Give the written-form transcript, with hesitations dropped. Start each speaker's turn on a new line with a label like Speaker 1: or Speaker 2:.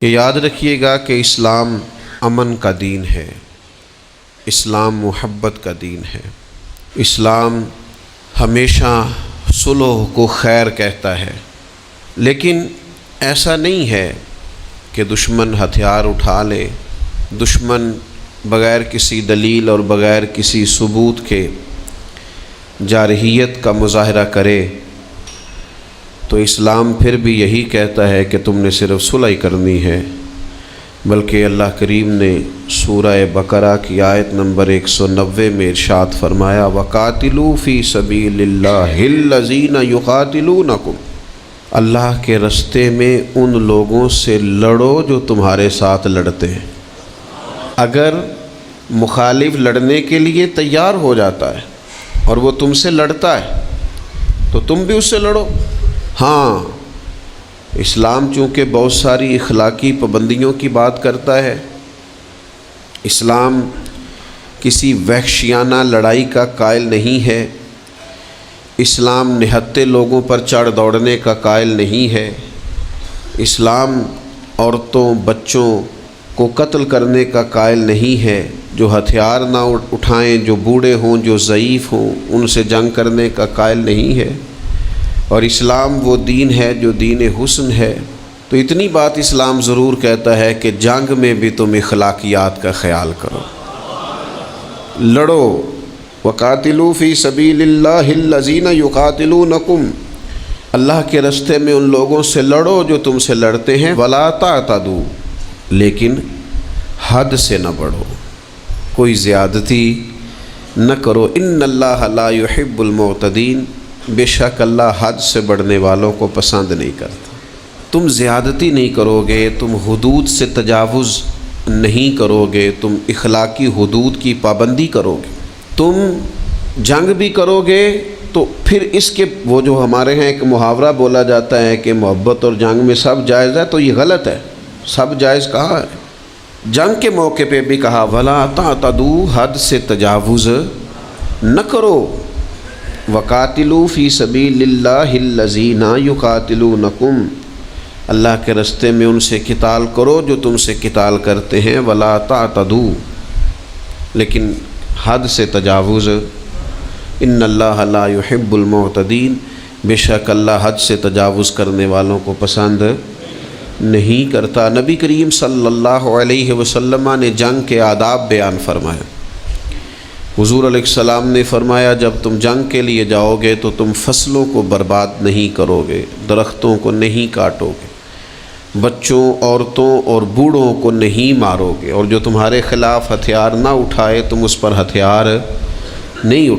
Speaker 1: یہ یاد رکھیے گا کہ اسلام امن کا دین ہے، اسلام محبت کا دین ہے، اسلام ہمیشہ صلح کو خیر کہتا ہے۔ لیکن ایسا نہیں ہے کہ دشمن ہتھیار اٹھا لے، دشمن بغیر کسی دلیل اور بغیر کسی ثبوت کے جارحیت کا مظاہرہ کرے، تو اسلام پھر بھی یہی کہتا ہے کہ تم نے صرف صلح کرنی ہے۔ بلکہ اللہ کریم نے سورہ بقرہ کی آیت نمبر 190 میں ارشاد فرمایا وَقَاتِلُوا فِي سَبِيلِ اللَّهِ الَّذِينَ يُقَاتِلُونَكُمْ، اللہ کے رستے میں ان لوگوں سے لڑو جو تمہارے ساتھ لڑتے ہیں۔ اگر مخالف لڑنے کے لیے تیار ہو جاتا ہے اور وہ تم سے لڑتا ہے تو تم بھی اس سے لڑو۔ ہاں، اسلام چونکہ بہت ساری اخلاقی پابندیوں کی بات کرتا ہے، اسلام کسی وحشیانہ لڑائی کا قائل نہیں ہے، اسلام نہتے لوگوں پر چڑھ دوڑنے کا قائل نہیں ہے، اسلام عورتوں بچوں کو قتل کرنے کا قائل نہیں ہے، جو ہتھیار نہ اٹھائیں، جو بوڑھے ہوں، جو ضعیف ہوں، ان سے جنگ کرنے کا قائل نہیں ہے۔ اور اسلام وہ دین ہے جو دین حسن ہے۔ تو اتنی بات اسلام ضرور کہتا ہے کہ جنگ میں بھی تم اخلاقیات کا خیال کرو، لڑو۔ وَقَاتِلُوا فِي سَبِيلِ اللَّهِ الَّذِينَ يُقَاتِلُونَكُمْ، اللہ کے رستے میں ان لوگوں سے لڑو جو تم سے لڑتے ہیں۔ وَلَا تَعْتَدُوا، لیکن حد سے نہ بڑھو، کوئی زیادتی نہ کرو۔ إِنَّ اللَّهَ لَا يُحِبُّ الْمُعْتَدِينَ، بے شک اللہ حد سے بڑھنے والوں کو پسند نہیں کرتا۔ تم زیادتی نہیں کرو گے، تم حدود سے تجاوز نہیں کرو گے، تم اخلاقی حدود کی پابندی کرو گے، تم جنگ بھی کرو گے تو پھر اس کے وہ جو ہمارے ہیں ایک محاورہ بولا جاتا ہے کہ محبت اور جنگ میں سب جائز ہے، تو یہ غلط ہے۔ سب جائز کہا ہے، جنگ کے موقع پہ بھی کہا وَلَا تَعْتَدُوا، حد سے تجاوز نہ کرو۔ وَقَاتِلُوا فِي سَبِيلِ اللَّهِ الَّذِينَ يُقَاتِلُونَكُمْ، اللہ کے رستے میں ان سے قتال کرو جو تم سے قتال کرتے ہیں۔ وَلَا تَعْتَدُوا، لیکن حد سے تجاوز۔ إِنَّ اللَّهَ لَا يُحِبُّ الْمُعْتَدِينَ، بے شک اللہ حد سے تجاوز کرنے والوں کو پسند نہیں کرتا۔ نبی کریم صلی اللہ علیہ وسلم نے جنگ کے آداب بیان فرمائے۔ حضور علیہ السلام نے فرمایا جب تم جنگ کے لیے جاؤ گے تو تم فصلوں کو برباد نہیں کرو گے، درختوں کو نہیں کاٹو گے، بچوں، عورتوں اور بوڑھوں کو نہیں مارو گے، اور جو تمہارے خلاف ہتھیار نہ اٹھائے تم اس پر ہتھیار نہیں اٹھائے۔